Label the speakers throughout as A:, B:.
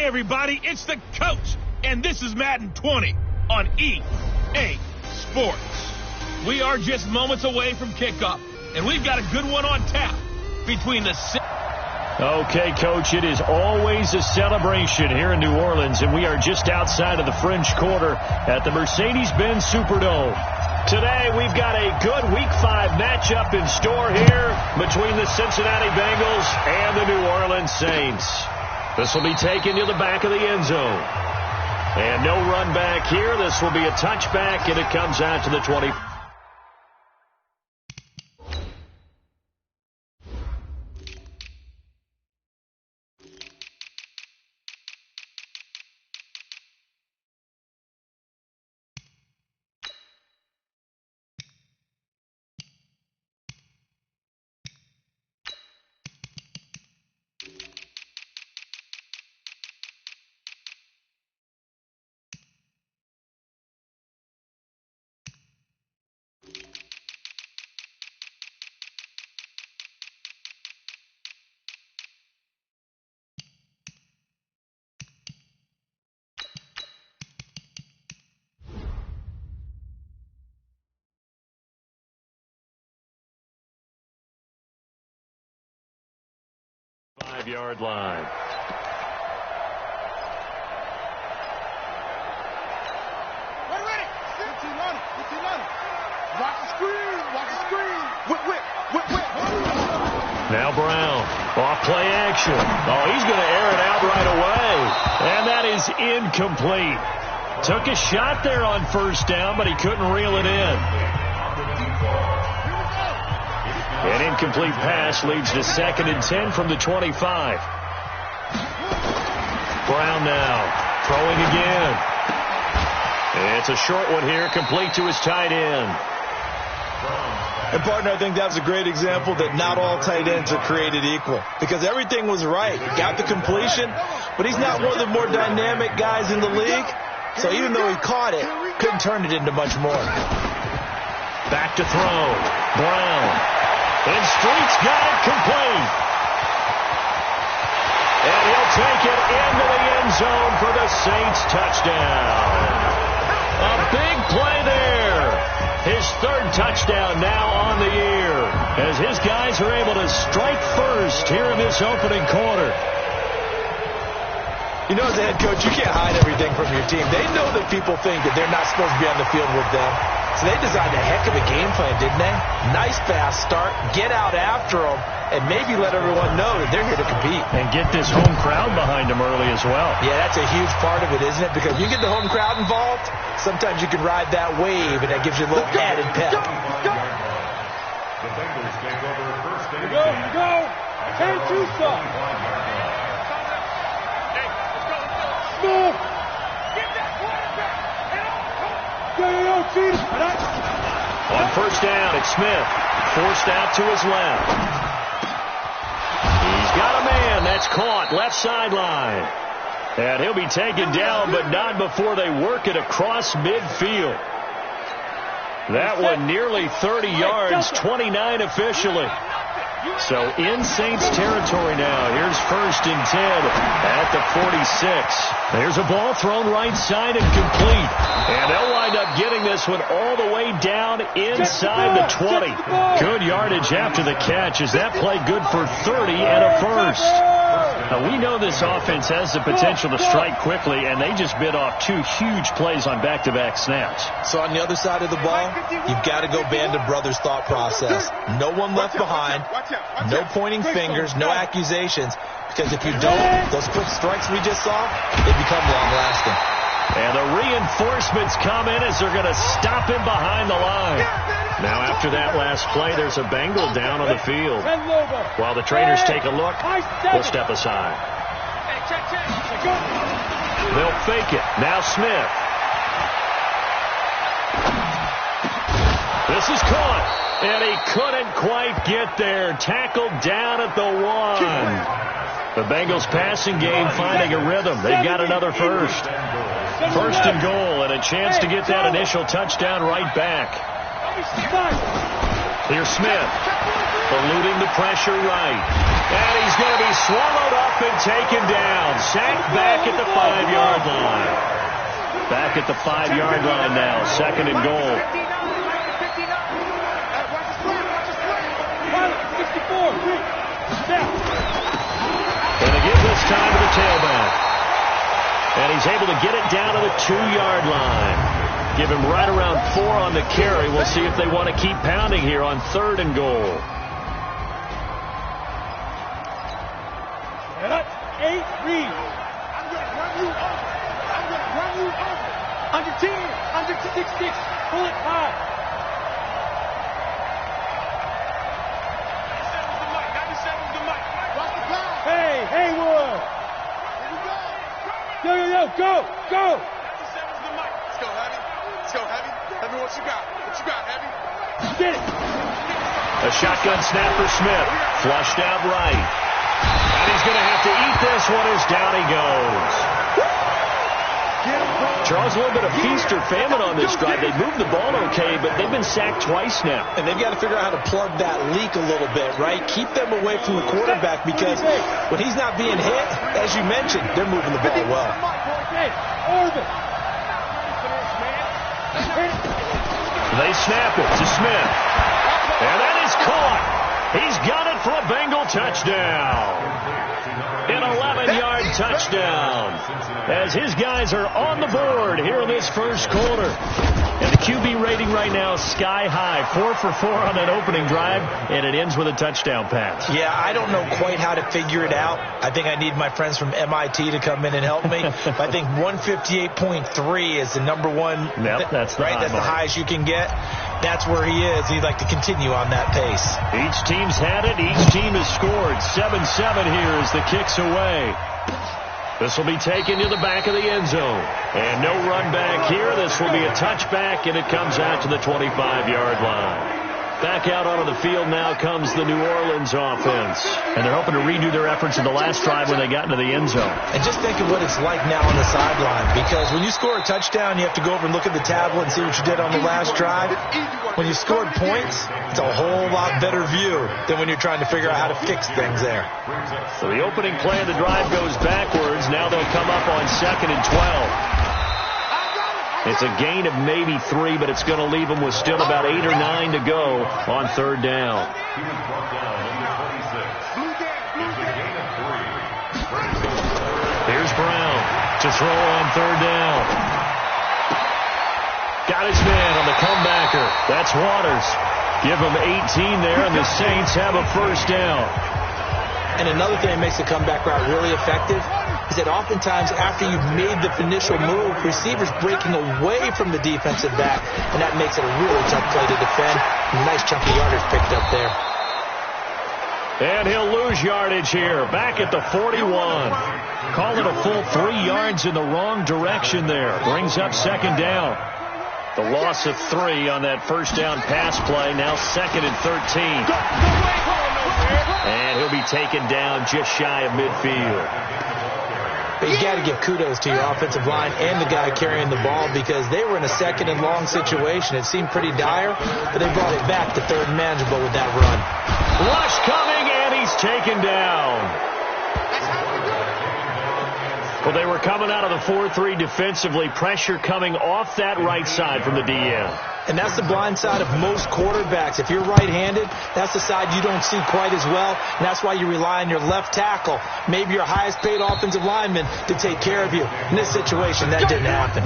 A: everybody, it's the coach, and this is Madden 20 on EA Sports. We are just moments away from kickoff, and we've got a good one on tap between the...
B: Okay, Coach, it is always a celebration here in New Orleans, and we are just outside of the French Quarter at the Mercedes-Benz Superdome. Today, we've got a good Week 5 matchup in store here between the Cincinnati Bengals and the New Orleans Saints. This will be taken to the back of the end zone. And no run back here. This will be a touchback, and it comes out to the 20. Five-yard line.
C: We're ready. 15 on it. 15 on it. Watch the screen. Watch the screen. Whip.
B: Now Brown. Off play action. Oh, he's going to air it out right away. And that is incomplete. Took a shot there on first down, but he couldn't reel it in. An incomplete pass leads to 2nd and 10 from the 25. Brown now throwing again. It's a short one here, complete to his tight end.
D: And, partner, I think that was a great example that not all tight ends are created equal, because everything was right. Got the completion, but he's not one of the more dynamic guys in the league. So even though he caught it, couldn't turn it into much more.
B: Back to throw. Brown. And Street's got it complete. And he'll take it into the end zone for the Saints touchdown. A big play there. His 3rd touchdown now on the year, as his guys are able to strike first here in this opening quarter.
D: You know, as a head coach, you can't hide everything from your team. They know that people think that they're not supposed to be on the field with them. So they designed a heck of a game plan, didn't they? Nice fast start, get out after them, and maybe let everyone know that they're here to compete.
B: And get this home crowd behind them early as well.
D: Yeah, that's a huge part of it, isn't it? Because you get the home crowd involved, sometimes you can ride that wave, and that gives you a little added pep.
C: The Bengals take over first and 10. Go. 10-2 stop. Move. Get that quarterback.
B: On first down, it's Smith. Forced out to his left. He's got a man. That's caught. Left sideline. And he'll be taken down, but not before they work it across midfield. That one nearly 30 yards, 29 officially. So in Saints territory now. Here's 1st and 10 at the 46. There's a ball thrown right side and complete. And they'll wind up getting this one all the way down inside the 20. Good yardage after the catch as that play good for 30 and a first. Now, we know this offense has the potential to strike quickly, and they just bit off 2 huge plays on back-to-back snaps.
D: So on the other side of the ball, you've got to go band of brothers thought process. No one left behind, no pointing fingers, no accusations, because if you don't, those quick strikes we just saw, they become long-lasting.
B: And the reinforcements come in as they're going to stop him behind the line. Now, after that last play, there's a Bengal down on the field. While the trainers take a look, we'll step aside. They'll fake it. Now Smith. This is caught. And he couldn't quite get there. Tackled down at the 1. The Bengals passing game finding a rhythm. They've got another first. 1st and goal, and a chance to get that initial touchdown right back. Here's Smith, eluding the pressure right. And he's going to be swallowed up and taken down. Sacked back at the 5-yard line. Back at the 5-yard line now. 2nd and goal. And they give this time to the tailback. And he's able to get it down to the 2-yard line. Give him right around 4 on the carry. We'll see if they want to keep pounding here on 3rd and goal.
C: 8, read. I'm going to run you over. I'm going to run you over. Under 10, under 6, pull it high. 97's the mic. Watch the clock. Hey, Haywood. Here we go. Go. 97's the mic. Let's go, Heavy. Heavy, what you got? Heavy? Get it.
B: A shotgun snap for Smith. Flushed out right. And he's going to have to eat this one as down he goes. Charles, a little bit of feast or famine on this drive. They moved the ball okay, but they've been sacked twice now.
D: And they've got to figure out how to plug that leak a little bit, right? Keep them away from the quarterback because when he's not being hit, as you mentioned, they're moving the ball well.
B: They snap it to Smith. And that is caught. He's got it for a Bengal touchdown. An 11-yard touchdown. As his guys are on the board here in this first quarter. And the QB rating right now sky high. 4 for 4 on that opening drive. And it ends with a touchdown pass.
D: Yeah, I don't know quite how to figure it out. I think I need my friends from MIT to come in and help me. But I think 158.3 is the number one.
B: Yep, that's the
D: right. That's the highest you can get. That's where he is. He'd like to continue on that pace.
B: Each team's had it. Each team has scored. 7-7 here as the kick's away. This will be taken to the back of the end zone. And no run back here. This will be a touchback, and it comes out to the 25-yard line. Back out onto the field now comes the New Orleans offense. And they're hoping to redo their efforts in the last drive when they got into the end zone.
D: And just think of what it's like now on the sideline. Because when you score a touchdown, you have to go over and look at the tablet and see what you did on the last drive. When you scored points, it's a whole lot better view than when you're trying to figure out how to fix things there.
B: So the opening play of the drive goes backwards. Now they'll come up on 2nd and 12. It's a gain of maybe 3, but it's going to leave them with still about 8 or 9 to go on 3rd down. Here's Brown to throw on 3rd down. Got his man on the comebacker. That's Waters. Give him 18 there, and the Saints have a first down.
D: And another thing that makes the comeback route really effective is that oftentimes after you've made the initial move, receivers breaking away from the defensive back, and that makes it a really tough play to defend. Nice chunk of yardage picked up there.
B: And he'll lose yardage here, back at the 41. Call it a full 3 yards in the wrong direction there. Brings up 2nd down. The loss of 3 on that first down pass play. Now 2nd and 13. And he'll be taken down just shy of midfield.
D: But you got to give kudos to your offensive line and the guy carrying the ball because they were in a 2nd and long situation. It seemed pretty dire, but they brought it back to 3rd and manageable with that run.
B: Rush coming, and he's taken down. Well, they were coming out of the 4-3 defensively. Pressure coming off that right side from the DN.
D: And that's the blind side of most quarterbacks. If you're right-handed, that's the side you don't see quite as well. And that's why you rely on your left tackle, maybe your highest-paid offensive lineman, to take care of you. In this situation, that didn't happen.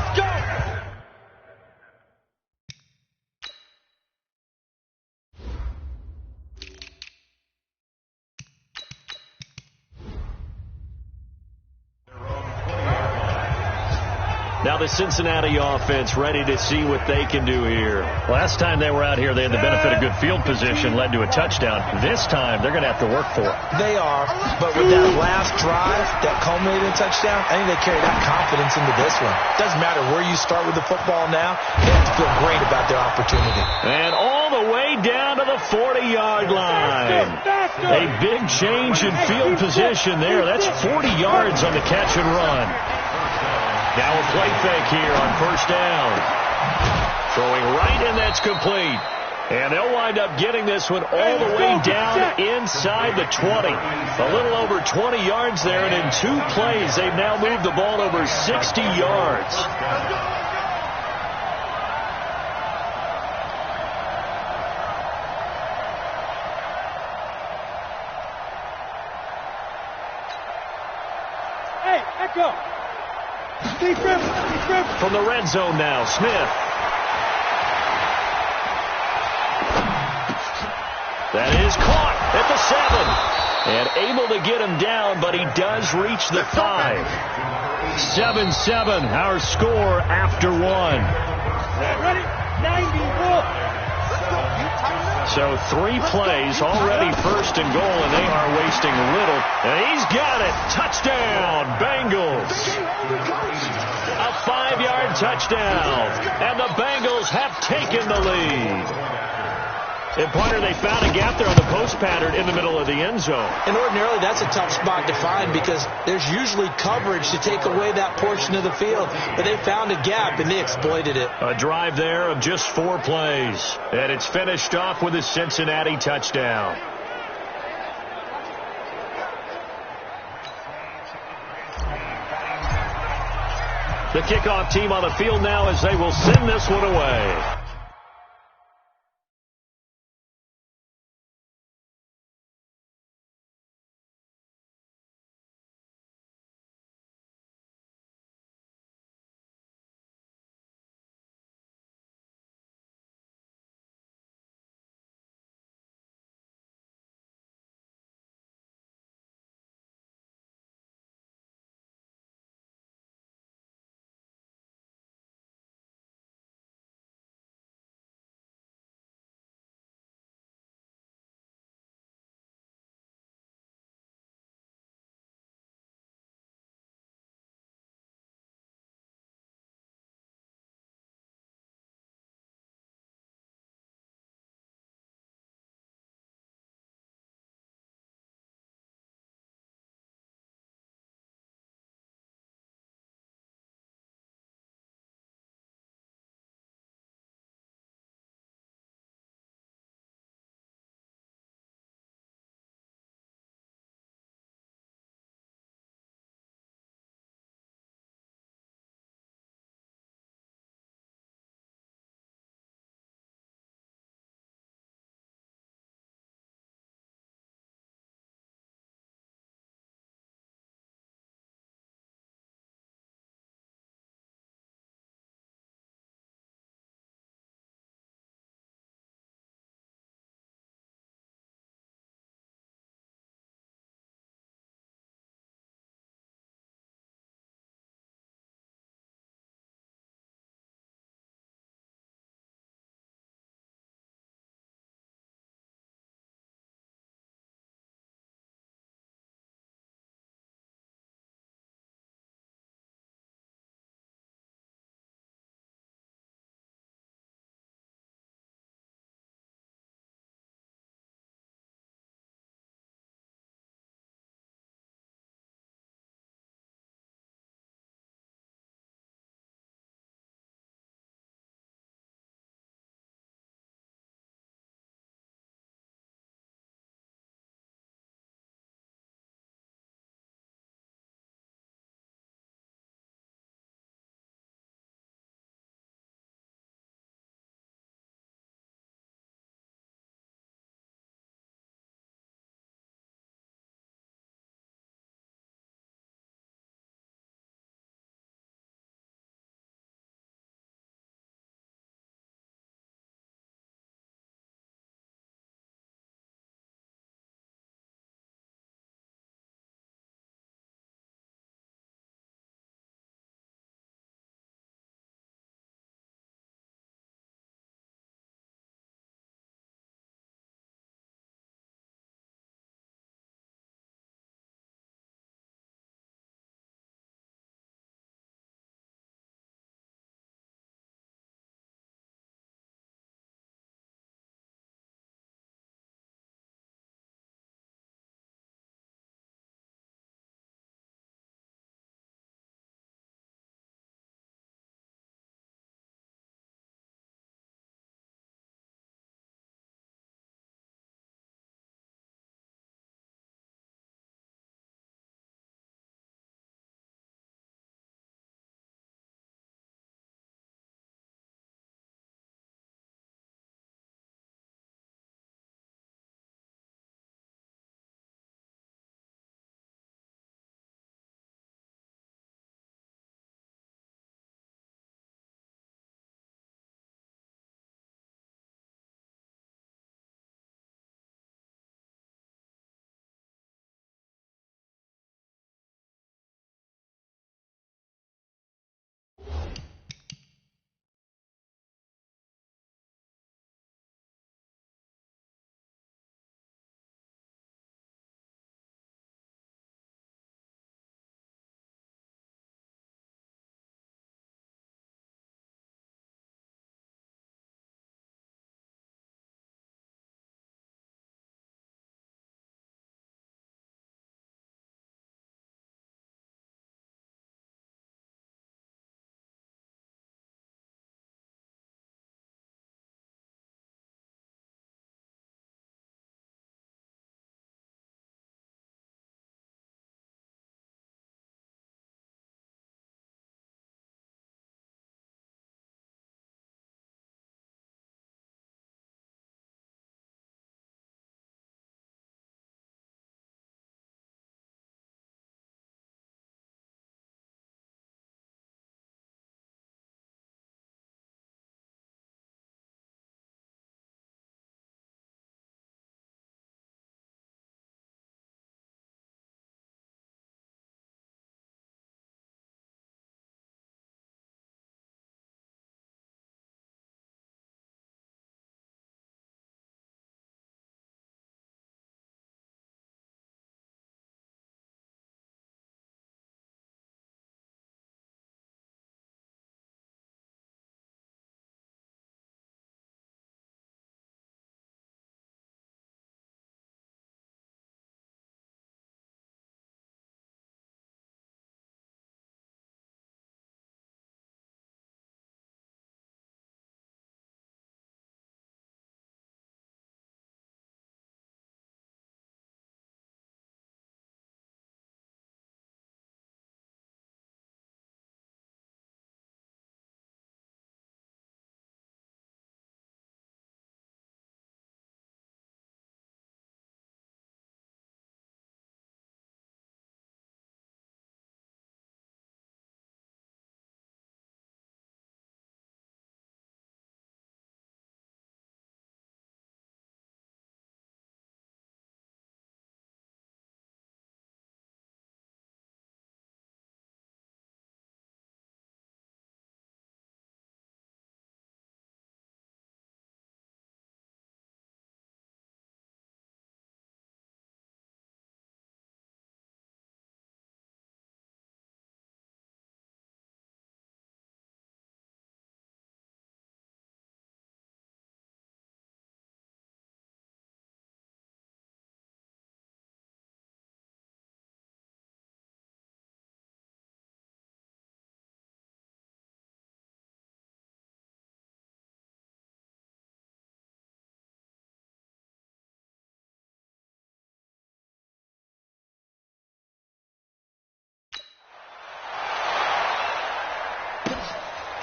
B: Now the Cincinnati offense ready to see what they can do here. Last time they were out here, they had the benefit of good field position, led to a touchdown. This time, they're going to have to work for it.
D: They are, but with that last drive that culminated in a touchdown, I think they carry that confidence into this one. Doesn't matter where you start with the football now, they have to feel great about their opportunity.
B: And all the way down to the 40-yard line. A big change in field position there. That's 40 yards on the catch and run. Now a play fake here on first down. Throwing right, and that's complete. And they'll wind up getting this one all the way down inside the 20. A little over 20 yards there, and in 2 plays, they've now moved the ball over 60 yards.
C: Hey, echo.
B: From the red zone now, Smith. That is caught at the 7. And able to get him down, but he does reach the 5. 7-7, our score after 1.
C: Ready? 90.
B: So 3 plays, already first and goal, and they are wasting little. And he's got it. Touchdown, Bengals. A 5-yard touchdown. And the Bengals have taken the lead. And, partner, they found a gap there on the post pattern in the middle of the end zone.
D: And ordinarily that's a tough spot to find because there's usually coverage to take away that portion of the field. But they found a gap, and they exploited it.
B: A drive there of just 4 plays. And it's finished off with a Cincinnati touchdown. The kickoff team on the field now as they will send this one away.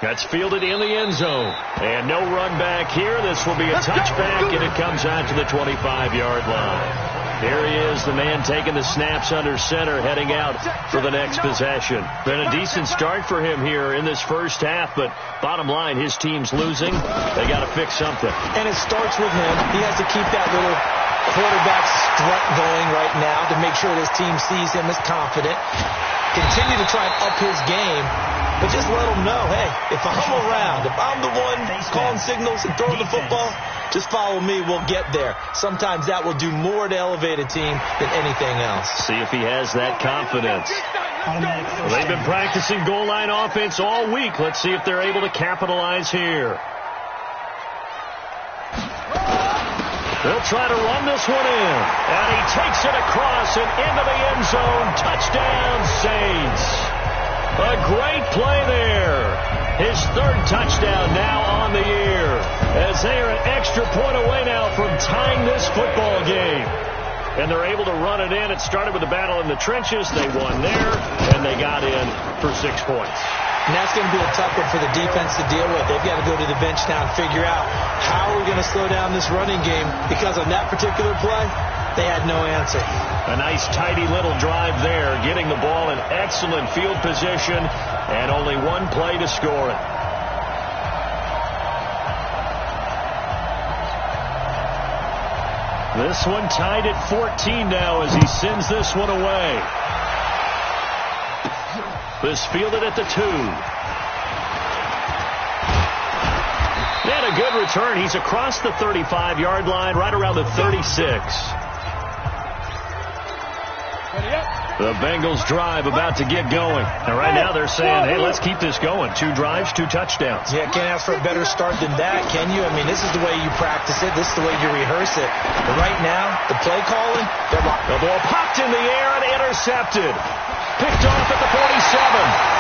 B: That's fielded in the end zone. And no run back here. This will be a touchback, and it comes out to the 25-yard line. Here he is, the man taking the snaps under center, heading out for the next possession. Been a decent start for him here in this first half, but bottom line, his team's losing. They got to fix something.
D: And it starts with him. He has to keep that little quarterback strut going right now to make sure his team sees him as confident. Continue to try and up his game, but just let him know, hey, if I'm around, if I'm the one calling signals and throwing the football, just follow me, we'll get there. Sometimes that will do more to elevate a team than anything else.
B: See if he has that confidence. Well, they've been practicing goal line offense all week. Let's see if they're able to capitalize here. They'll try to run this one in. And he takes it across and into the end zone. Touchdown, Saints. A great play there. His third touchdown now on the year, as they are an extra point away now from tying this football game. And they're able to run it in. It started with a battle in the trenches. They won there, and they got in for 6 points.
D: And that's going to be a tough one for the defense to deal with. They've got to go to the bench now and figure out how are we going to slow down this running game, because on that particular play, they had no answer.
B: A nice, tidy little drive there, getting the ball in excellent field position, and only one play to score it. This one tied at 14 now as he sends this one away. This fielded at the 2. And a good return. He's across the 35-yard line, right around the 36. The Bengals drive about to get going. And right now they're saying, hey, let's keep this going. 2 drives, 2 touchdowns.
D: Yeah, can't ask for a better start than that, can you? I mean, this is the way you practice it. This is the way you rehearse it. But right now, the play calling, they're locked.
B: The ball popped in the air and intercepted. Picked off at the 47.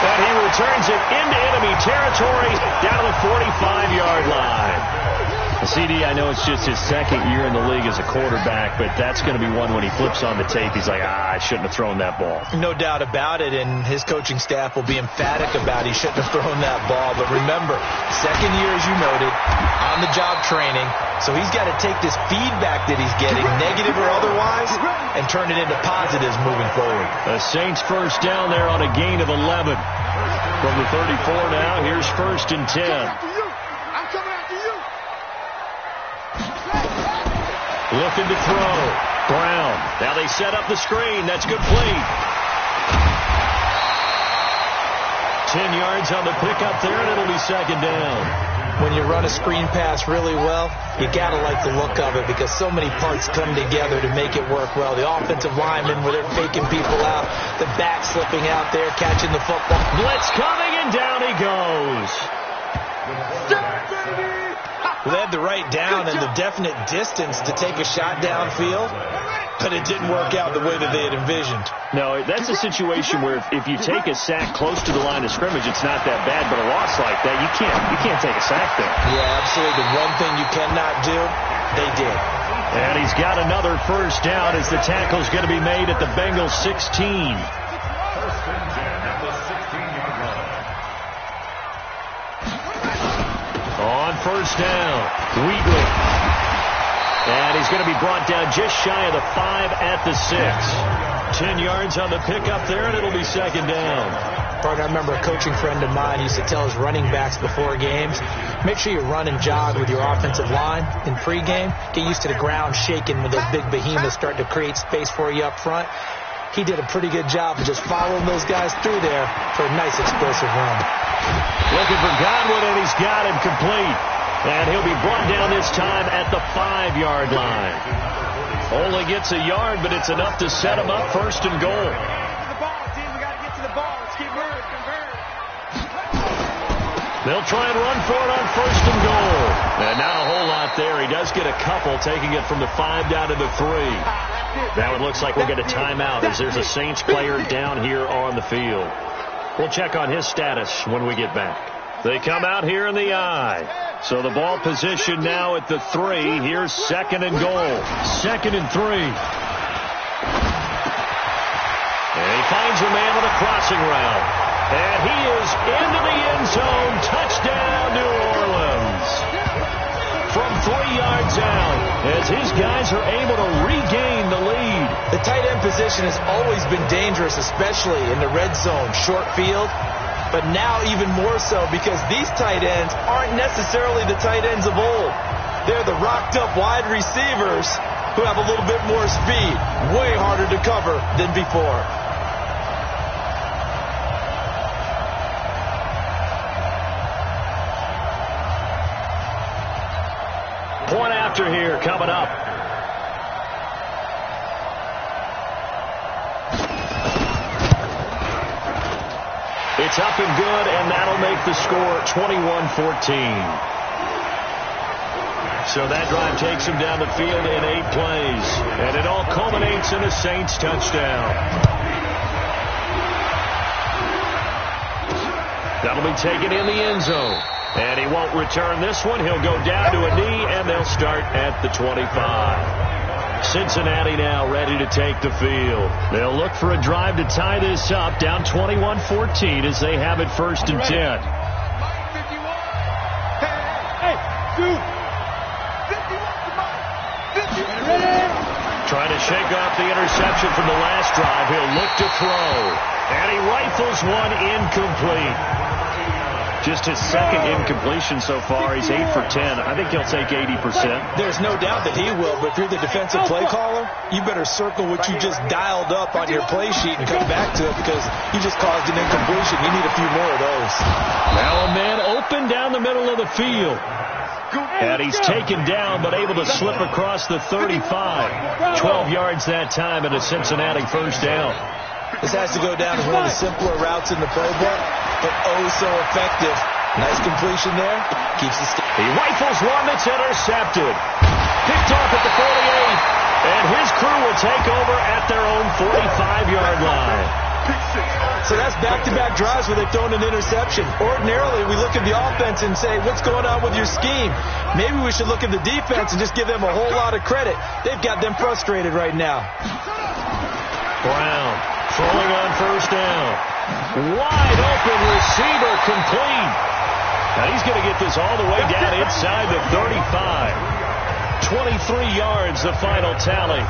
B: And he returns it into enemy territory down to the 45-yard line. CD, I know it's just his second year in the league as a quarterback, but that's going to be one when he flips on the tape. He's like, I shouldn't have thrown that ball.
D: No doubt about it, and his coaching staff will be emphatic about he shouldn't have thrown that ball. But remember, second year, as you noted, on-the-job training, so he's got to take this feedback that he's getting, negative or otherwise, and turn it into positives moving forward.
B: The Saints first down there on a gain of 11. From the 34 now, here's 1st and 10. Looking to throw. Brown. Now they set up the screen. That's complete. 10 yards on the pickup there, and it'll be 2nd down.
D: When you run a screen pass really well, you got to like the look of it, because so many parts come together to make it work well. The offensive linemen, where they're faking people out, the back slipping out there, catching the football.
B: Blitz coming, and down he goes.
D: Well, they had the right down and the definite distance to take a shot downfield, but it didn't work out the way that they had envisioned.
B: No, that's a situation where if you take a sack close to the line of scrimmage, it's not that bad, but a loss like that, you can't take a sack there.
D: Yeah, absolutely. The one thing you cannot do, they did.
B: And he's got another first down as the tackle's going to be made at the Bengals 16. On first down, Wheatley. And he's going to be brought down just shy of the 5 at the 6. 10 yards on the pickup there, and it'll be 2nd down.
D: Partner, I remember a coaching friend of mine used to tell his running backs before games, make sure you run and jog with your offensive line in pregame. Get used to the ground shaking when those big behemoths start to create space for you up front. He did a pretty good job of just following those guys through there for a nice explosive run.
B: Looking for Godwin, and he's got him complete. And he'll be brought down this time at the 5-yard line. Only gets a yard, but it's enough to set him up 1st and goal. They'll try and run for it on 1st and goal. And not a whole lot there. He does get a couple, taking it from the 5 down to the 3. Now it looks like we'll get a timeout as there's a Saints player down here on the field. We'll check on his status when we get back. They come out here in the I. So the ball position now at the 3. Here's 2nd and goal. 2nd and 3. And he finds a man with a crossing route. And he is into the end zone. Touchdown, New Orleans. From 3 yards out, as his guys are able to regain the lead.
D: The tight end position has always been dangerous, especially in the red zone, short field. But now even more so because these tight ends aren't necessarily the tight ends of old. They're the rocked-up wide receivers who have a little bit more speed. Way harder to cover than before.
B: Point after here coming up. It's up and good, and that'll make the score 21-14. So that drive takes him down the field in 8 plays. And it all culminates in a Saints touchdown. That'll be taken in the end zone. And he won't return this one. He'll go down to a knee, and they'll start at the 25. Cincinnati now ready to take the field. They'll look for a drive to tie this up, down 21-14 as they have it 1st and 10. Trying to shake off the interception from the last drive. He'll look to throw. And he rifles one incomplete. Just his second incompletion so far. He's 8 for 10. I think he'll take 80%.
D: There's no doubt that he will, but if you're the defensive play caller, you better circle what you just dialed up on your play sheet and come back to it because you just caused an incompletion. You need a few more of those.
B: Now a man open down the middle of the field. And he's taken down but able to slip across the 35. 12 yards that time and a Cincinnati first down.
D: This has to go down as one of the simpler routes in the playbook, but oh so effective. Nice completion there. Keeps the
B: He rifles one that's intercepted. Picked off at the 48. And his crew will take over at their own 45-yard line.
D: So that's back-to-back drives where they've thrown an interception. Ordinarily, we look at the offense and say, what's going on with your scheme? Maybe we should look at the defense and just give them a whole lot of credit. They've got them frustrated right now.
B: Brown throwing on first down. Wide open receiver complete. Now he's going to get this all the way down inside the 35. 23 yards, the final tally.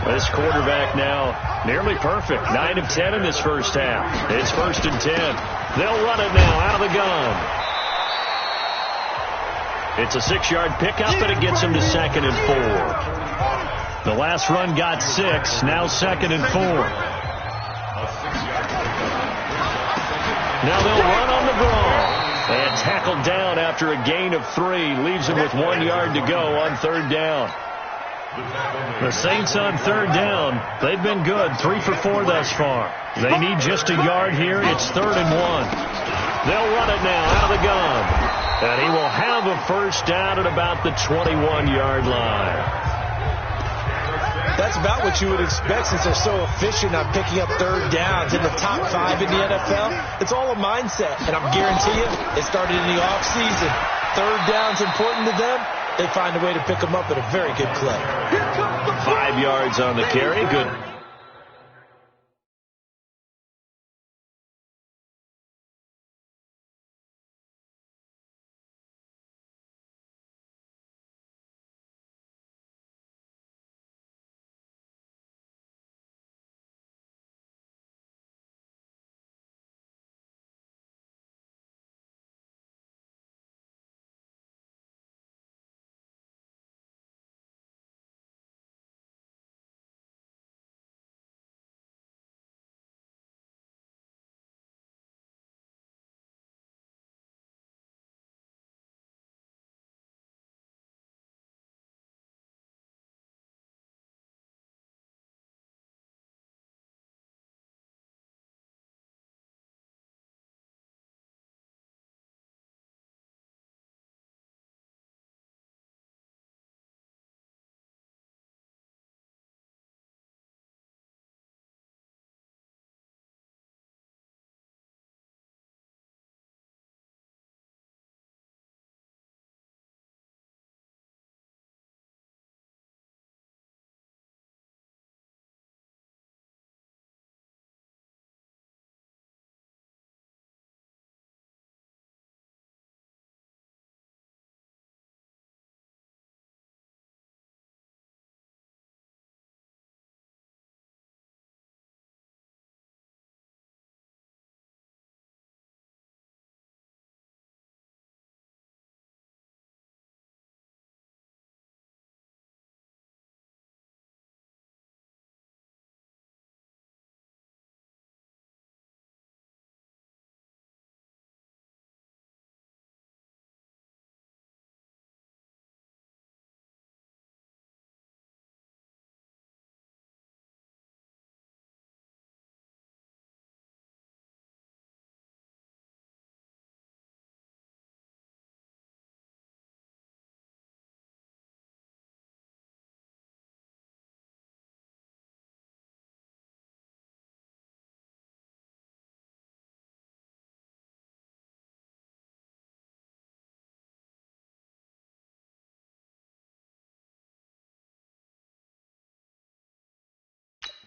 B: This quarterback now nearly perfect. 9 of 10 in this first half. It's 1st and 10. They'll run it now out of the gun. It's a 6-yard pickup, and it gets him to 2nd and 4. The last run got 6. Now 2nd and 4. Now they'll run on the draw. And tackled down after a gain of 3. Leaves him with 1 yard to go on 3rd down. The Saints on 3rd down. They've been good. 3 for 4 thus far. They need just a yard here. It's 3rd and 1. They'll run it now out of the gun. And he will have a first down at about the 21-yard line.
D: That's about what you would expect since they're so efficient on picking up 3rd downs in the top 5 in the NFL. It's all a mindset, and I'm guaranteeing you, it started in the offseason. 3rd down's important to them. They find a way to pick them up at a very good clip.
B: 5 yards on the carry. Good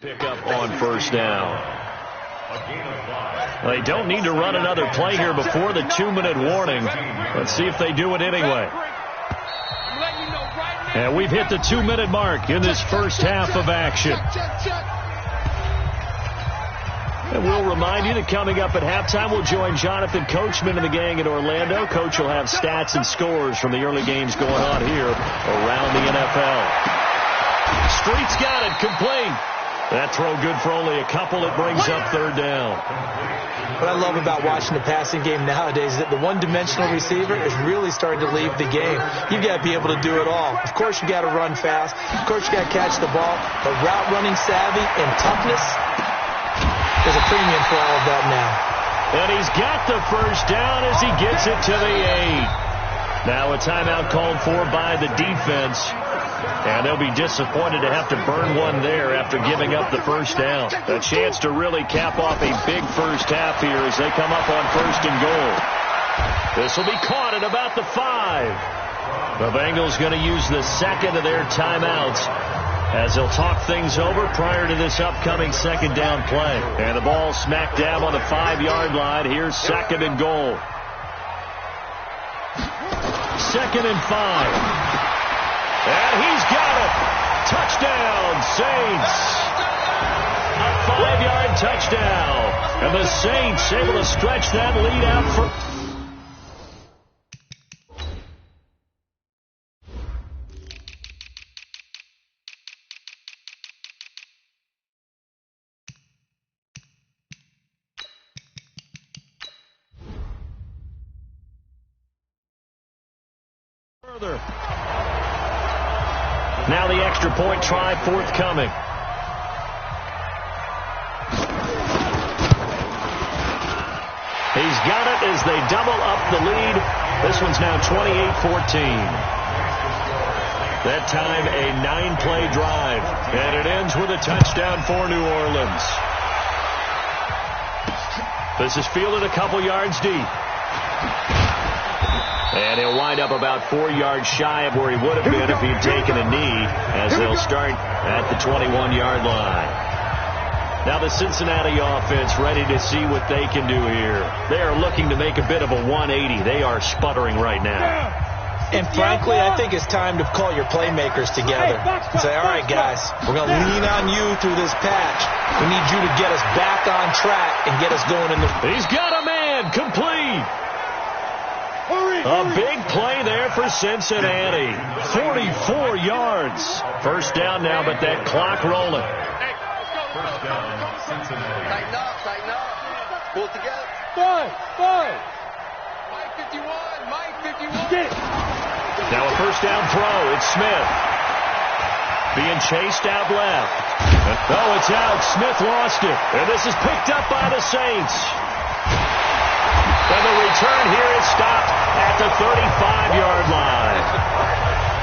B: Pick up on first down. They don't need to run another play here before the 2-minute warning. Let's see if they do it anyway. And we've hit the 2-minute mark in this first half of action. And we'll remind you that coming up at halftime, we'll join Jonathan Coachman and the gang in Orlando. Coach will have stats and scores from the early games going on here around the NFL. Street's got it, complete. That throw good for only a couple. It brings up third down.
D: What I love about watching the passing game nowadays is that the one-dimensional receiver is really starting to leave the game. You've got to be able to do it all. Of course, you got to run fast. Of course, you got to catch the ball. But route running savvy and toughness, there's a premium for all of that now.
B: And he's got the first down as he gets it to the 8. Now a timeout called for by the defense. And they'll be disappointed to have to burn one there after giving up the first down. A chance to really cap off a big first half here as they come up on first and goal. This will be caught at about the 5. The Bengals going to use the second of their timeouts as they'll talk things over prior to this upcoming second down play. And the ball smack dab on the 5-yard line. Here's second and goal. Second and 5. And he's got it. Touchdown, Saints. A 5-yard touchdown. And the Saints able to stretch that lead out for... further. Now the extra point try forthcoming. He's got it as they double up the lead. This one's now 28-14. That time a 9-play drive. And it ends with a touchdown for New Orleans. This is fielded a couple yards deep. And he'll wind up about 4 yards shy of where he would have been if he'd taken a knee, as they'll start at the 21-yard line. Now the Cincinnati offense ready to see what they can do here. They are looking to make a bit of a 180. They are sputtering right now.
D: And frankly, I think it's time to call your playmakers together and say, all right, guys, we're going to lean on you through this patch. We need you to get us back on track and get us going in the...
B: He's got a man, complete. A big play there for Cincinnati. 44 yards. First down now, but that clock rolling.
C: First down, Cincinnati. Tighten up. Pull it together.
E: Five.
C: Mike 51.
B: Now a first down throw. It's Smith. Being chased out left. Oh, it's out. Smith lost it. And this is picked up by the Saints. And the return here is stopped at the 35-yard line.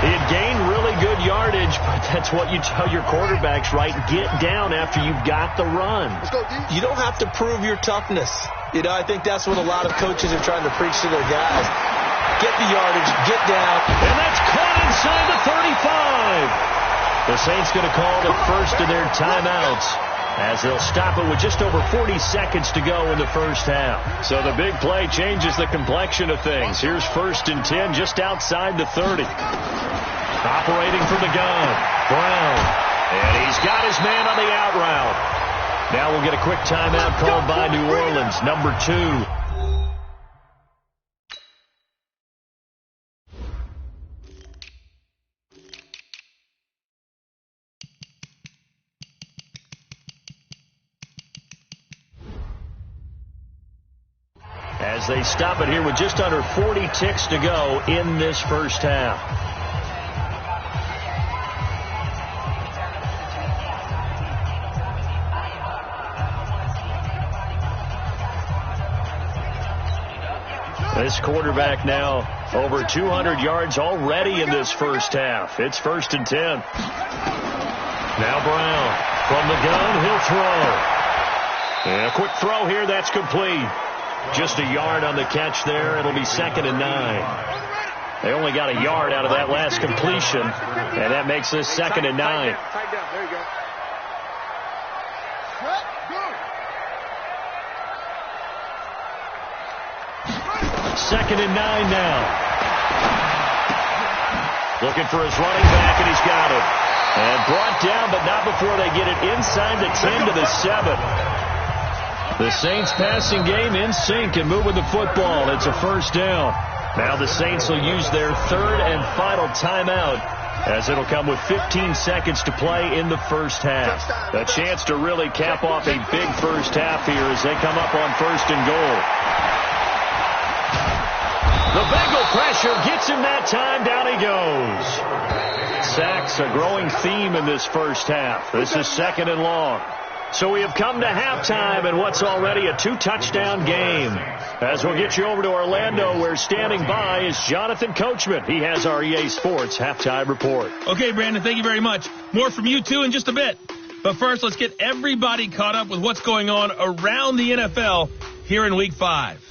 B: He had gained really good yardage, but that's what you tell your quarterbacks, right? Get down after you've got the run.
D: You don't have to prove your toughness. You know, I think that's what a lot of coaches are trying to preach to their guys. Get the yardage, get down.
B: And that's caught inside the 35. The Saints going to call the first of their timeouts, as they'll stop it with just over 40 seconds to go in the first half. So the big play changes the complexion of things. Here's first and 10 just outside the 30. Operating from the gun, Brown. And he's got his man on the out route. Now we'll get a quick timeout called by New Orleans, number 2. As they stop it here with just under 40 ticks to go in this first half. This quarterback now over 200 yards already in this first half. It's first and 10. Now Brown from the gun, he'll throw. And a quick throw here, that's complete. Just a yard on the catch there. It'll be second and 9. They only got a yard out of that last completion, and that makes this second and 9. 2nd and 9 now. Looking for his running back, and he's got him. And brought down, but not before they get it inside the 10 to the 7. The Saints passing game in sync and moving the football. It's a first down. Now the Saints will use their 3rd and final timeout, as it'll come with 15 seconds to play in the first half. A chance to really cap off a big first half here as they come up on 1st and goal. The Bengal pressure gets him that time. Down he goes. Sacks, a growing theme in this first half. This is 2nd and long. So we have come to halftime in what's already a 2-touchdown game. As we'll get you over to Orlando, where standing by is Jonathan Coachman. He has our EA Sports halftime report.
A: Okay, Brandon, thank you very much. More from you two in just a bit. But first, let's get everybody caught up with what's going on around the NFL here in Week 5.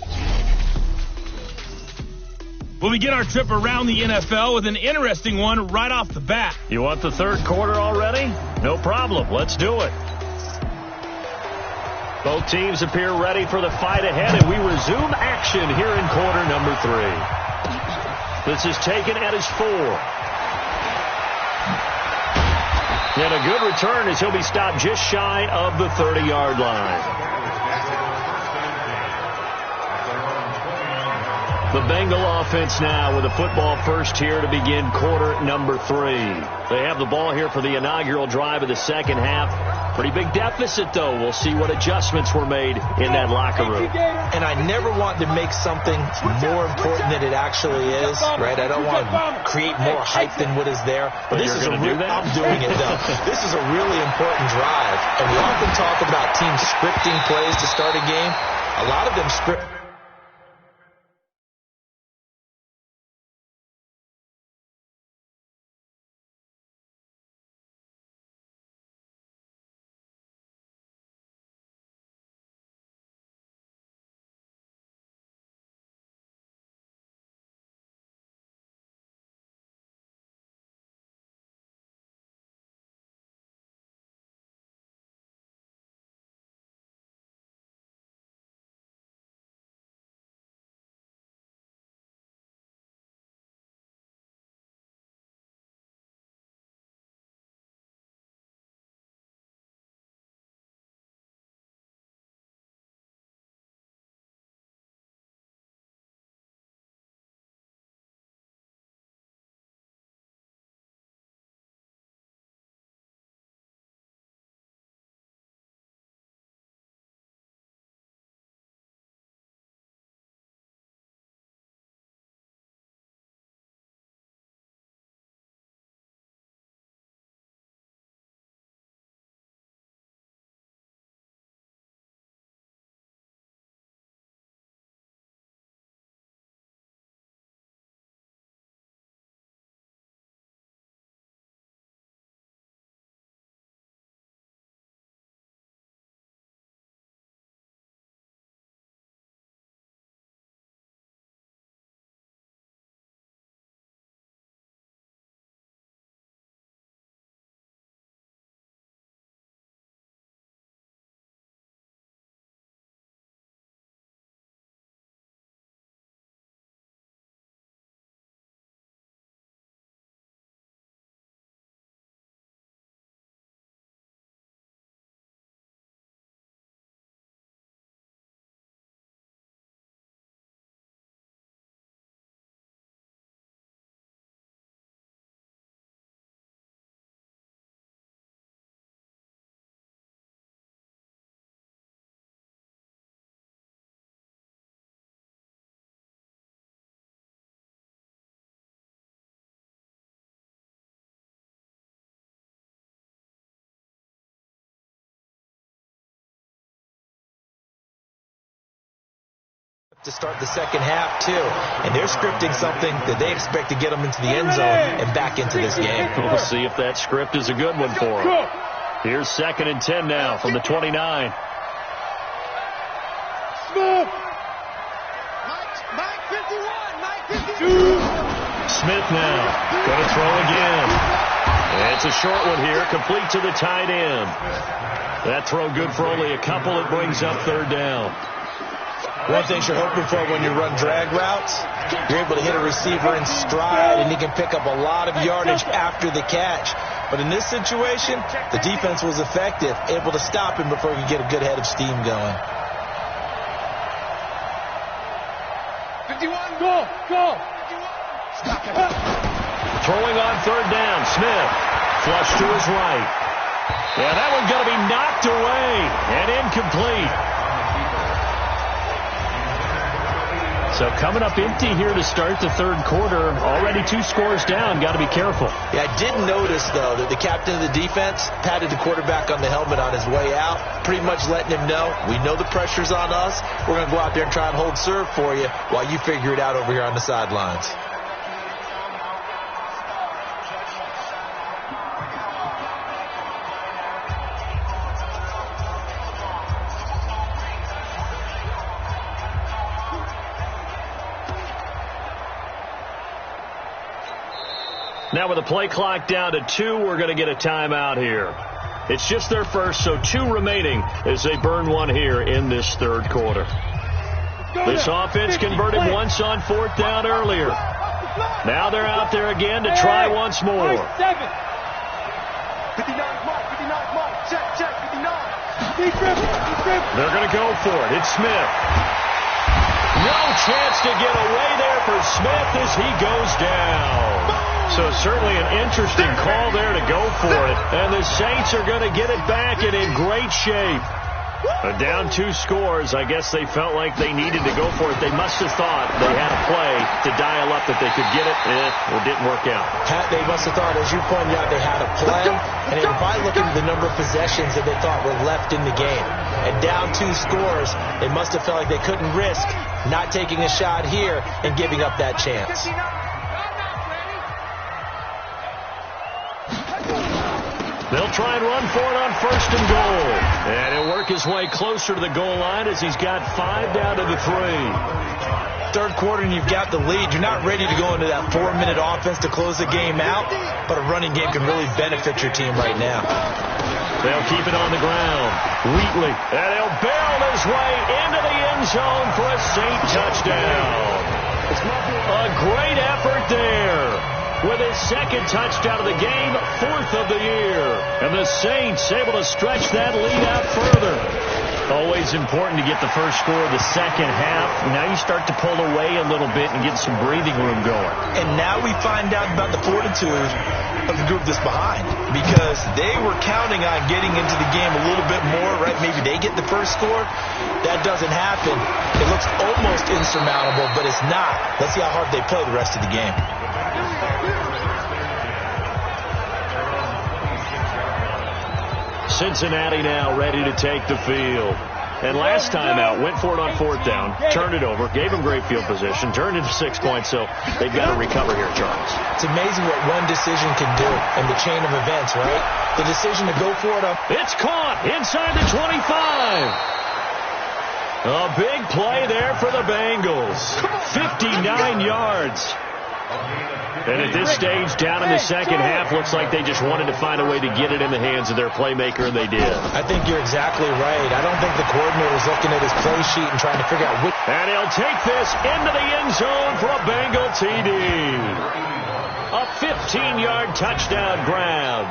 A: We'll begin our trip around the NFL with an interesting one right off the bat.
B: You want the 3rd quarter already? No problem. Let's do it. Both teams appear ready for the fight ahead, and we resume action here in quarter number 3. This is taken at his 4. And a good return as he'll be stopped just shy of the 30-yard line. The Bengal offense now with a football first here to begin quarter number 3. They have the ball here for the inaugural drive of the second half. Pretty big deficit, though. We'll see what adjustments were made in that locker room.
D: And I never want to make something more important than it actually is, right? I don't want to create more hype than what is there. But this is I'm doing it, though. This is a really important drive. And we often talk about teams scripting plays to start a game. A lot of them script. To start the second half, too. And they're scripting something that they expect to get them into the end zone and back into this game.
B: We'll see if that script is a good one for them. Here's 2nd and 10 now from the 29.
C: Smith!
E: Mike 51!
B: Smith now. Going to throw again. And it's a short one here, complete to the tight end. That throw good for only a couple. It brings up 3rd down.
D: One thing you're hoping for when you run drag routes, you're able to hit a receiver in stride, and he can pick up a lot of yardage after the catch. But in this situation, the defense was effective, able to stop him before he could get a good head of steam going.
C: 51, go!
B: Throwing on third down, Smith. Flush to his right. Yeah, that one's going to be knocked away and incomplete. So coming up empty here to start the third quarter. Already 2 scores down. Got to be careful.
D: Yeah, I did notice, though, that the captain of the defense patted the quarterback on the helmet on his way out, pretty much letting him know, we know the pressure's on us. We're going to go out there and try and hold serve for you while you figure it out over here on the sidelines.
B: Now with the play clock down to 2, we're going to get a timeout here. It's just their first, so 2 remaining as they burn one here in this third quarter. This offense converted once on 4th down earlier. Now they're out there again to try once more.
C: 59, check, 59.
B: They're going to go for it. It's Smith. No chance to get away there for Smith as he goes down. So certainly an interesting call there to go for it. And the Saints are going to get it back and in great shape. Down 2 scores. I guess they felt like they needed to go for it. They must have thought they had a play to dial up that they could get it. It didn't work out.
D: Pat, they must have thought, as you pointed out, they had a play. And if I look at the number of possessions that they thought were left in the game, and down 2 scores, they must have felt like they couldn't risk not taking a shot here and giving up that chance.
B: They'll try and run for it on 1st and goal. And he'll work his way closer to the goal line as he's got 5 down to the 3.
D: Third quarter and you've got the lead. You're not ready to go into that 4-minute offense to close the game out, but a running game can really benefit your team right now.
B: They'll keep it on the ground. Wheatley, and he'll barrel his way into the end zone for a Saint touchdown. A great effort there. With his 2nd touchdown of the game, 4th of the year. And the Saints able to stretch that lead out further. Always important to get the first score of the second half. Now you start to pull away a little bit and get some breathing room going.
D: And now we find out about the fortitude of the group that's behind. Because they were counting on getting into the game a little bit more, right? Maybe they get the first score. That doesn't happen. It looks almost insurmountable, but it's not. Let's see how hard they play the rest of the game.
B: Cincinnati now ready to take the field. And last time out, went for it on 4th down, turned it over, gave them great field position, turned it to 6 points, so they've got to recover here, Charles.
D: It's amazing what one decision can do in the chain of events, right? The decision to go for it.
B: It's caught inside the 25. A big play there for the Bengals. 59 yards. And at this stage, down in the second half, looks like they just wanted to find a way to get it in the hands of their playmaker, and they did.
D: I think you're exactly right. I don't think the coordinator's looking at his play sheet and trying to figure out which.
B: And he'll take this into the end zone for a Bengal TD. A 15-yard touchdown grab.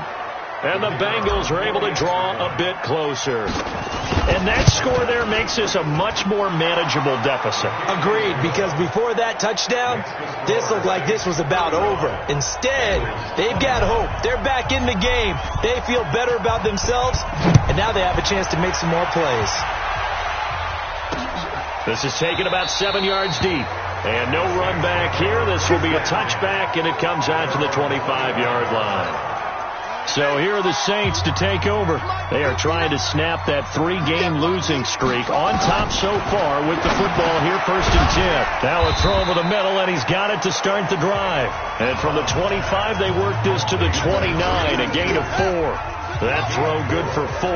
B: And the Bengals are able to draw a bit closer. And that score there makes this a much more manageable deficit.
D: Agreed, because before that touchdown, this looked like this was about over. Instead, they've got hope. They're back in the game. They feel better about themselves, and now they have a chance to make some more plays.
B: This is taken about 7 yards deep. And no run back here. This will be a touchback, and it comes out to the 25-yard line. So here are the Saints to take over. They are trying to snap that 3-game losing streak. On top so far with the football here, 1st and 10. Now a throw over the middle, and he's got it to start the drive. And from the 25, they work this to the 29, a gain of 4. That throw good for 4.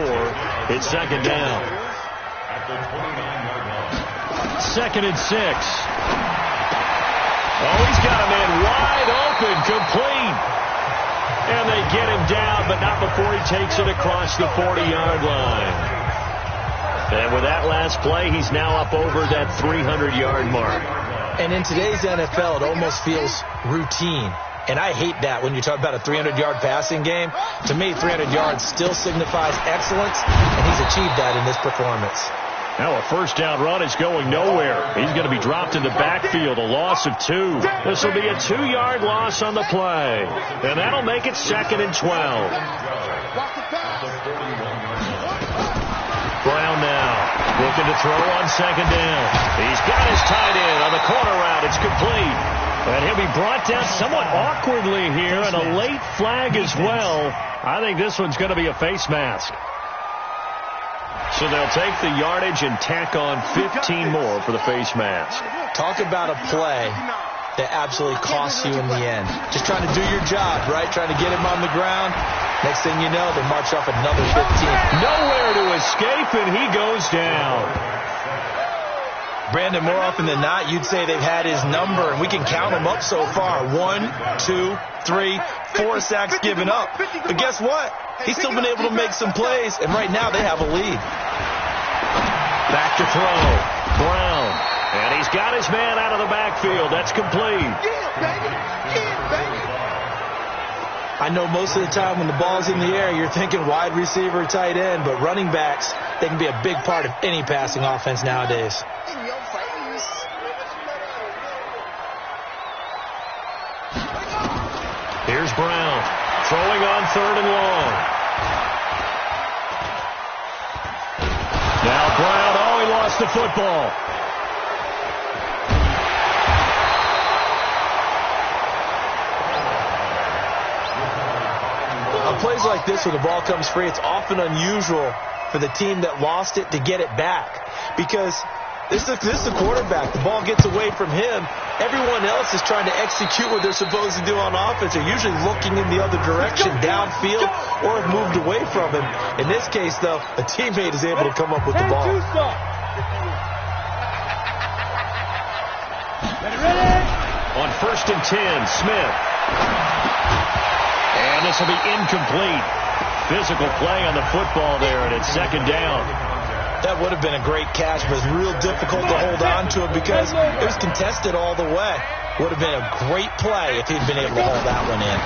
B: It's 2nd down. 2nd and 6. Oh, he's got a man wide open, complete. And they get him down, but not before he takes it across the 40-yard line. And with that last play, he's now up over that 300-yard mark.
D: And in today's NFL, it almost feels routine. And I hate that when you talk about a 300-yard passing game. To me, 300 yards still signifies excellence, and he's achieved that in this performance.
B: Now a first down run is going nowhere. He's going to be dropped in the backfield, a loss of 2. This will be a 2-yard loss on the play. And that'll make it 2nd and 12. Brown now looking to throw on 2nd down. He's got his tight end on the corner route. It's complete. And he'll be brought down somewhat awkwardly here, and a late flag as well. I think this one's going to be a face mask. So they'll take the yardage and tack on 15 more for the face mask.
D: Talk about a play that absolutely costs you in the end. Just trying to do your job, right? Trying to get him on the ground. Next thing you know, they march off another 15.
B: Nowhere to escape, and he goes down.
D: Brandon, more often than not, you'd say they've had his number, and we can count them up so far. 1, 2, 3, 4 sacks given up. But guess what? He's still been able to make some plays, and right now they have a lead.
B: Back to throw. Brown. And he's got his man out of the backfield. That's complete.
D: I know most of the time when the ball's in the air, you're thinking wide receiver, tight end, but running backs, they can be a big part of any passing offense nowadays.
B: Here's Brown, throwing on 3rd and long. Now Brown, he lost the football.
D: On plays like this where the ball comes free, it's often unusual for the team that lost it to get it back. Because this is the quarterback. The ball gets away from him. Everyone else is trying to execute what they're supposed to do on offense. They're usually looking in the other direction, downfield, or have moved away from him. In this case, though, a teammate is able to come up with the ball.
B: On 1st and 10, Smith. And this will be incomplete. Physical play on the football there, and it's 2nd down.
D: That would have been a great catch, but it's real difficult to hold on to it because it was contested all the way. Would have been a great play if he'd been able to hold that one in.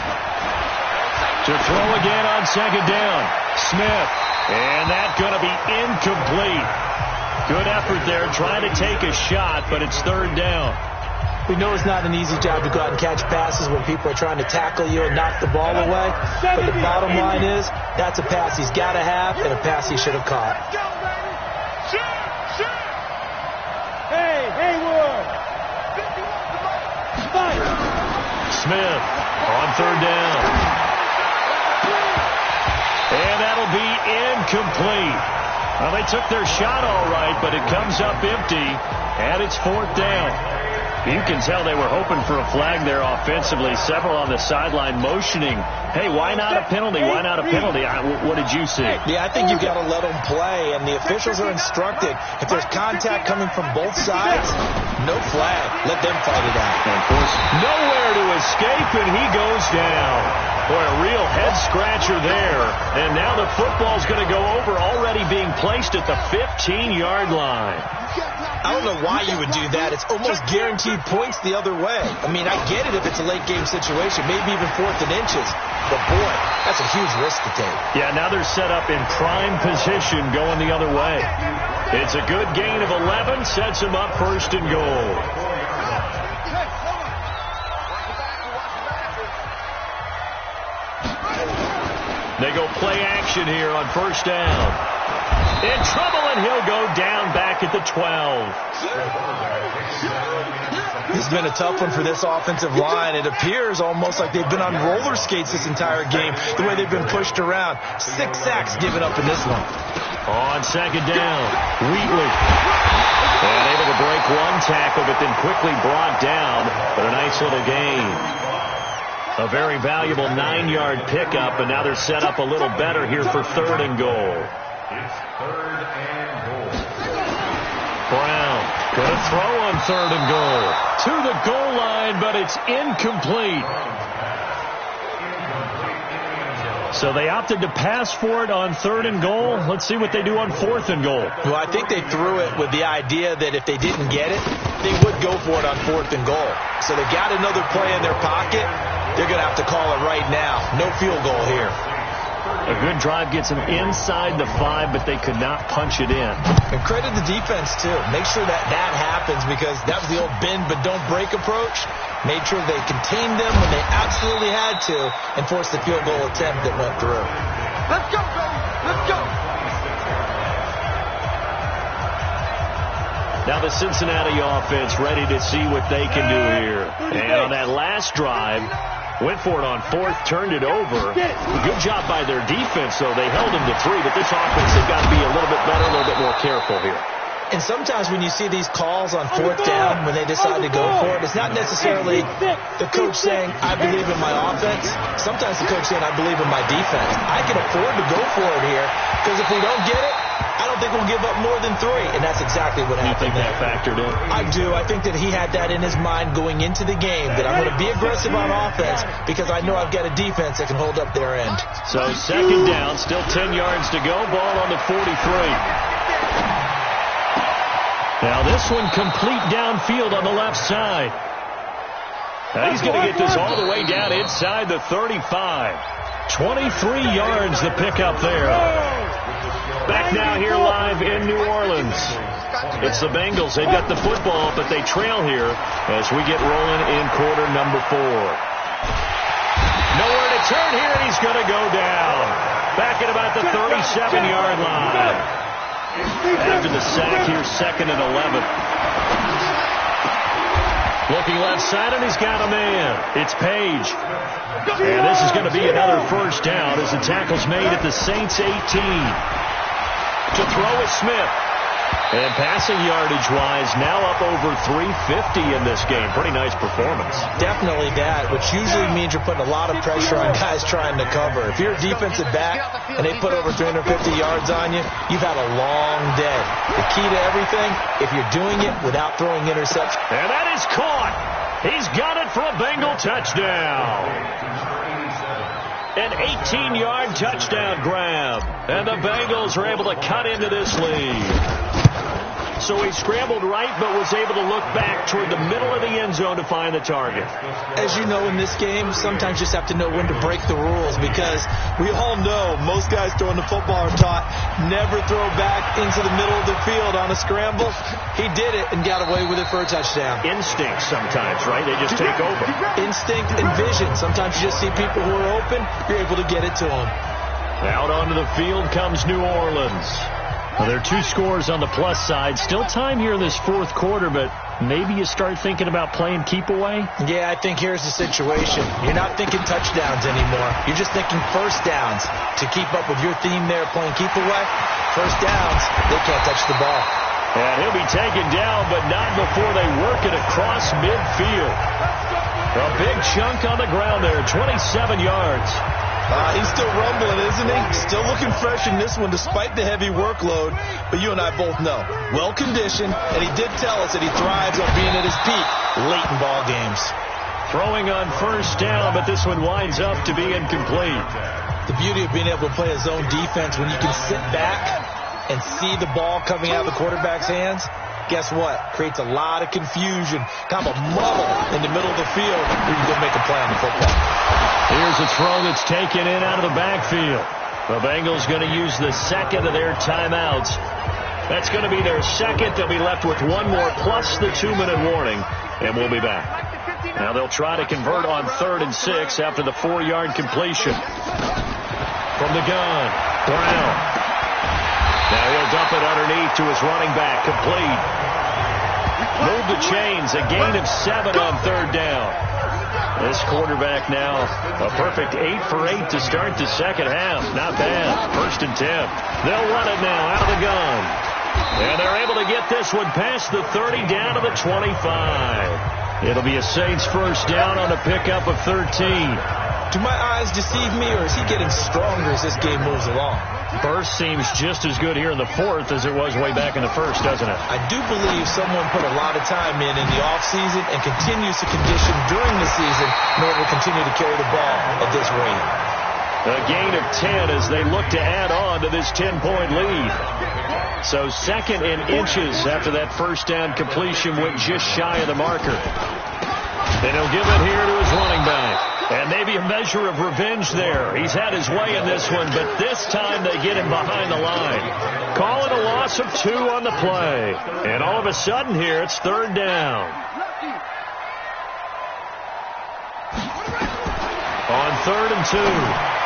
B: To throw again on 2nd down. Smith. And that's going to be incomplete. Good effort there, trying to take a shot, but it's 3rd down.
D: We know it's not an easy job to go out and catch passes when people are trying to tackle you and knock the ball away. But the bottom line is, that's a pass he's got to have and a pass he should have caught.
C: Hey, Haywood!
B: Smith on 3rd down. And that'll be incomplete. Well, they took their shot all right, but it comes up empty, and it's 4th down. You can tell they were hoping for a flag there offensively. Several on the sideline motioning, hey, why not a penalty? Why not a penalty? What did you see?
D: Yeah, I think you've got to let them play, and the officials are instructed. If there's contact coming from both sides, no flag. Let them fight it out.
B: And of course, nowhere to escape, and he goes down. Boy, a real head-scratcher there. And now the football's going to go over, already being placed at the 15-yard line.
D: I don't know why you would do that. It's almost guaranteed points the other way. I mean, I get it if it's a late-game situation, maybe even 4th and inches. But, boy, that's a huge risk to take.
B: Yeah, now they're set up in prime position going the other way. It's a good gain of 11, sets them up 1st and goal. They go play action here on 1st down. In trouble, and he'll go down back at the 12.
D: This has been a tough one for this offensive line. It appears almost like they've been on roller skates this entire game, the way they've been pushed around. 6 sacks given up in this one.
B: On 2nd down, Wheatley. And able to break one tackle, but then quickly brought down. But a nice little gain. A very valuable 9-yard pickup, and now they're set up a little better here for 3rd and goal.
F: It's 3rd and goal.
B: Brown going to throw on 3rd and goal. To the goal line, but it's incomplete. So they opted to pass for it on 3rd and goal. Let's see what they do on 4th and goal.
D: Well, I think they threw it with the idea that if they didn't get it, they would go for it on 4th and goal. So they've got another play in their pocket. They're going to have to call it right now. No field goal here.
B: A good drive gets them inside the 5, but they could not punch it in.
D: And credit the defense, too. Make sure that happens, because that was the old bend but don't break approach. Made sure they contained them when they absolutely had to and forced the field goal attempt that went through.
E: Let's go, baby. Let's go.
B: Now the Cincinnati offense ready to see what they can do here. And on that last drive, went for it on 4th, turned it over. Good job by their defense, though. They held them to 3, but this offense, they've got to be a little bit better, a little bit more careful here.
D: And sometimes when you see these calls on 4th down, when they decide to go for it, it's not necessarily the coach saying, I believe in my offense. Sometimes the coach saying, I believe in my defense. I can afford to go for it here, because if we don't get it, I don't think we'll give up more than 3. And that's exactly what happened.
B: You think that factored in?
D: I do. I think that he had that in his mind going into the game, that I'm going to be aggressive on offense because I know I've got a defense that can hold up their end.
B: So 2nd down, still 10 yards to go. Ball on the 43. Now this one complete downfield on the left side. Now he's going to get this all the way down inside the 35. 23 yards to pick up there. Back now here live in New Orleans. It's the Bengals. They've got the football, but they trail here as we get rolling in quarter number 4. Nowhere to turn here. He's going to go down. Back at about the 37-yard line. After the sack here, 2nd and 11. Looking left side, and he's got a man. It's Page. And this is going to be another 1st down as the tackle's made at the Saints 18. To throw is Smith. And passing yardage-wise, now up over 350 in this game. Pretty nice performance.
D: Definitely that, which usually means you're putting a lot of pressure on guys trying to cover. If you're a defensive back and they put over 350 yards on you, you've had a long day. The key to everything, if you're doing it without throwing interceptions.
B: And that is caught. He's got it for a Bengal touchdown. An 18-yard touchdown grab. And the Bengals are able to cut into this lead. So he scrambled right, but was able to look back toward the middle of the end zone to find the target.
D: As you know, in this game, sometimes you just have to know when to break the rules, because we all know most guys throwing the football are taught never throw back into the middle of the field on a scramble. He did it and got away with it for a touchdown.
B: Instinct sometimes, right? They just take over.
D: Instinct and vision. Sometimes you just see people who are open, you're able to get it to them.
B: Out onto the field comes New Orleans. Well, there are 2 scores on the plus side. Still time here in this 4th quarter, but maybe you start thinking about playing keep away?
D: Yeah, I think here's the situation. You're not thinking touchdowns anymore. You're just thinking 1st downs. To keep up with your theme there, playing keep away, 1st downs, they can't touch the ball.
B: And he'll be taken down, but not before they work it across midfield. A big chunk on the ground there, 27 yards.
D: He's still rumbling, isn't he? Still looking fresh in this one despite the heavy workload. But you and I both know, well-conditioned, and he did tell us that he thrives on being at his peak late in ball games.
B: Throwing on 1st down, but this one winds up to be incomplete.
D: The beauty of being able to play a zone defense when you can sit back and see the ball coming out of the quarterback's hands, guess what? Creates a lot of confusion, kind of a muddle in the middle of the field where you can go make a play on the football.
B: Here's a throw that's taken in out of the backfield. The Bengals going to use the 2nd of their timeouts. That's going to be their 2nd. They'll be left with 1 more plus the 2-minute warning, and we'll be back. Now they'll try to convert on 3rd and 6 after the 4-yard completion. From the gun, Brown. Now he'll dump it underneath to his running back, complete. Move the chains, a gain of 7 on 3rd down. This quarterback now, a perfect 8 for 8 to start the 2nd half. Not bad. 1st and 10. They'll run it now out of the gun. And they're able to get this one past the 30 down to the 25. It'll be a Saints 1st down on a pickup of 13.
D: Do my eyes deceive me, or is he getting stronger as this game moves along?
B: Burst seems just as good here in the 4th as it was way back in the 1st, doesn't it?
D: I do believe someone put a lot of time in the offseason and continues to condition during the season in order to continue to carry the ball at this rate.
B: A gain of 10 as they look to add on to this 10-point lead. So second in inches after that first down completion went just shy of the marker. And he'll give it here to his running back. And maybe a measure of revenge there. He's had his way in this one, but this time they get him behind the line. Call it a loss of 2 on the play. And all of a sudden here, it's third down. On 3rd and 2,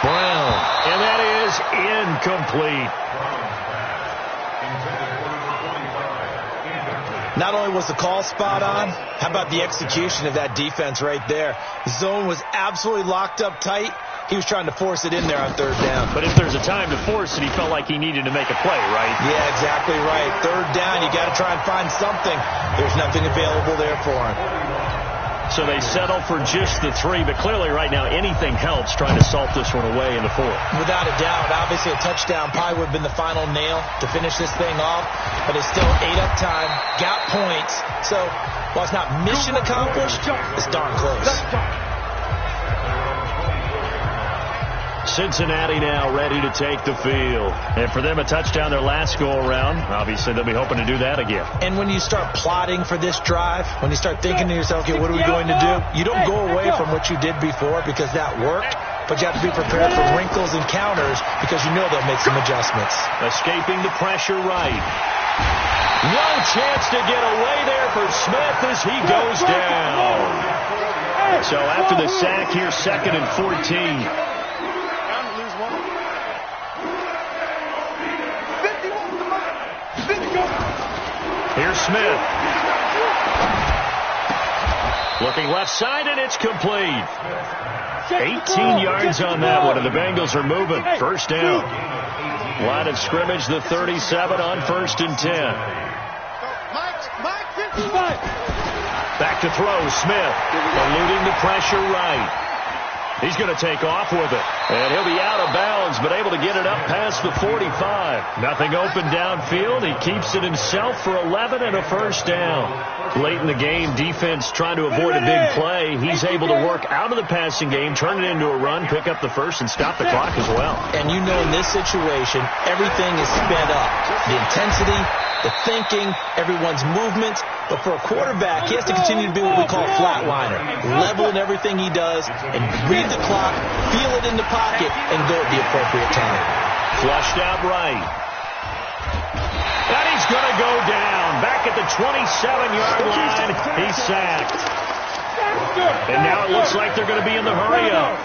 B: Brown. And that is incomplete.
D: Not only was the call spot on, how about the execution of that defense right there? The zone was absolutely locked up tight. He was trying to force it in there on 3rd down.
B: But if there's a time to force it, he felt like he needed to make a play, right?
D: Yeah, exactly right. 3rd down, you got to try and find something. There's nothing available there for him.
B: So they settle for just the 3, but clearly right now anything helps trying to salt this one away in the 4th.
D: Without a doubt, obviously a touchdown probably would have been the final nail to finish this thing off, but it's still 8 up time, got points, so while it's not mission accomplished, it's darn close.
B: Cincinnati now ready to take the field. And for them, a touchdown their last go-around. Obviously, they'll be hoping to do that again.
D: And when you start plotting for this drive, when you start thinking to yourself, okay, what are we going to do? You don't go away from what you did before because that worked, but you have to be prepared for wrinkles and counters because you know they'll make some adjustments.
B: Escaping the pressure right. No chance to get away there for Smith as he goes down. So after the sack here, 2nd and 14. Here's Smith. Looking left side, and it's complete. 18 yards on that one, and the Bengals are moving. First down. Line of scrimmage, the 37 on 1st and 10. Back to throw, Smith. Eluding the pressure right. He's going to take off with it. And he'll be out of bounds, but able to get it up past the 45. Nothing open downfield. He keeps it himself for 11 and a first down. Late in the game, defense trying to avoid a big play. He's able to work out of the passing game, turn it into a run, pick up the first, and stop the clock as well.
D: And you know in this situation, everything is sped up. The intensity, the thinking, everyone's movement. But for a quarterback, he has to continue to be what we call a flatliner. Level in everything he does and read the clock, feel it in the pocket, and go at the appropriate time.
B: Flushed out right. And he's going to go down. Back at the 27-yard line, he's sacked. And now it looks like they're going to be in the hurry-up.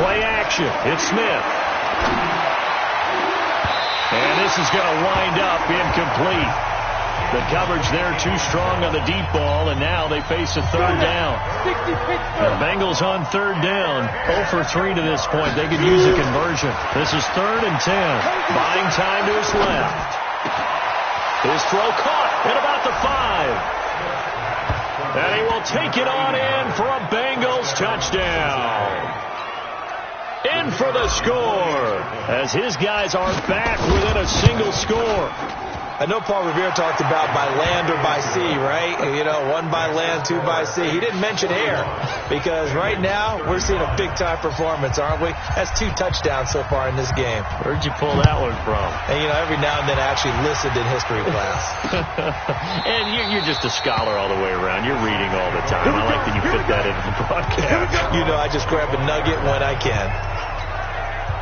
B: Play action. It's Smith. And this is going to wind up incomplete. The coverage there too strong on the deep ball, and now they face a 3rd down. The Bengals on 3rd down, 0 for 3 to this point. They could use a conversion. This is 3rd and 10. Buying time to his left. His throw caught at about the 5. And he will take it on in for a Bengals touchdown. In for the score, as his guys are back within a single score.
D: I know Paul Revere talked about by land or by sea, right? You know, 1 by land, 2 by sea. He didn't mention air because right now we're seeing a big-time performance, aren't we? That's 2 touchdowns so far in this game.
B: Where'd you pull that one from?
D: And, you know, every now and then I actually listened in history class.
B: And you're just a scholar all the way around. You're reading all the time. I like that you fit that into the broadcast.
D: You know, I just grab a nugget when I can.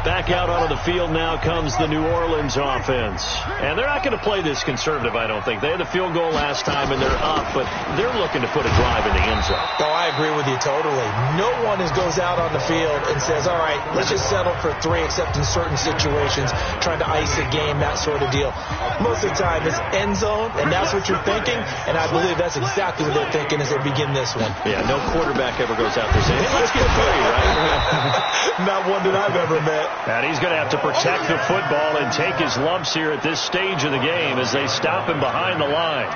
B: Back out onto the field now comes the New Orleans offense. And they're not going to play this conservative, I don't think. They had the field goal last time, and they're up, but they're looking to put a drive in the end zone.
D: Oh, I agree with you totally. No one goes out on the field and says, all right, let's just settle for 3, except in certain situations, trying to ice a game, that sort of deal. Most of the time, it's end zone, and that's what you're thinking, and I believe that's exactly what they're thinking as they begin this one.
B: Yeah, no quarterback ever goes out there saying, hey, let's get 3, right?
D: Not one that I've ever met.
B: And he's going to have to protect the football and take his lumps here at this stage of the game as they stop him behind the line.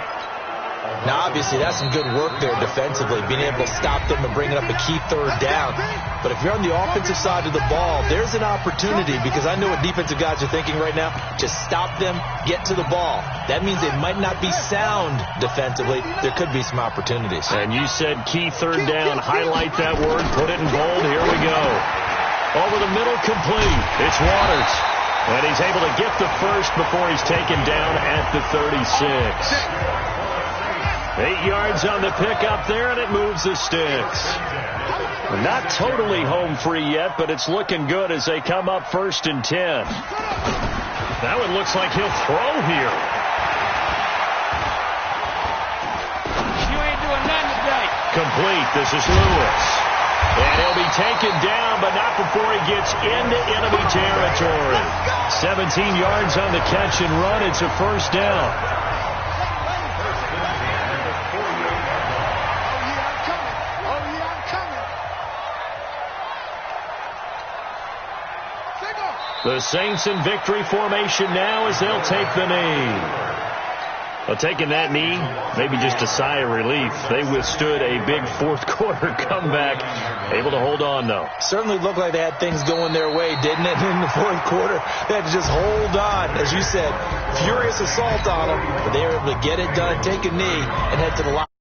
D: Now, obviously, that's some good work there defensively, being able to stop them and bringing up a key third down. But if you're on the offensive side of the ball, there's an opportunity, because I know what defensive guys are thinking right now. Just stop them, get to the ball. That means they might not be sound defensively. There could be some opportunities.
B: And you said key third down. Highlight that word. Put it in bold. Here we go. Over the middle, complete. It's Waters. And he's able to get the first before he's taken down at the 36. 8 yards on the pickup there, and it moves the sticks. Not totally home free yet, but it's looking good as they come up 1st and 10. That one looks like he'll throw here.
C: You ain't doing nothing today.
B: Complete. This is Lewis. And he'll be taken down, but not before he gets into enemy territory. 17 yards on the catch and run. It's a first down. The Saints in victory formation now as they'll take the knee. Well, taking that knee, maybe just a sigh of relief. They withstood a big fourth-quarter comeback, able to hold on, though.
D: Certainly looked like they had things going their way, didn't it, in the fourth quarter? They had to just hold on. As you said, furious assault on them, but they were able to get it done, take a knee, and head to the line.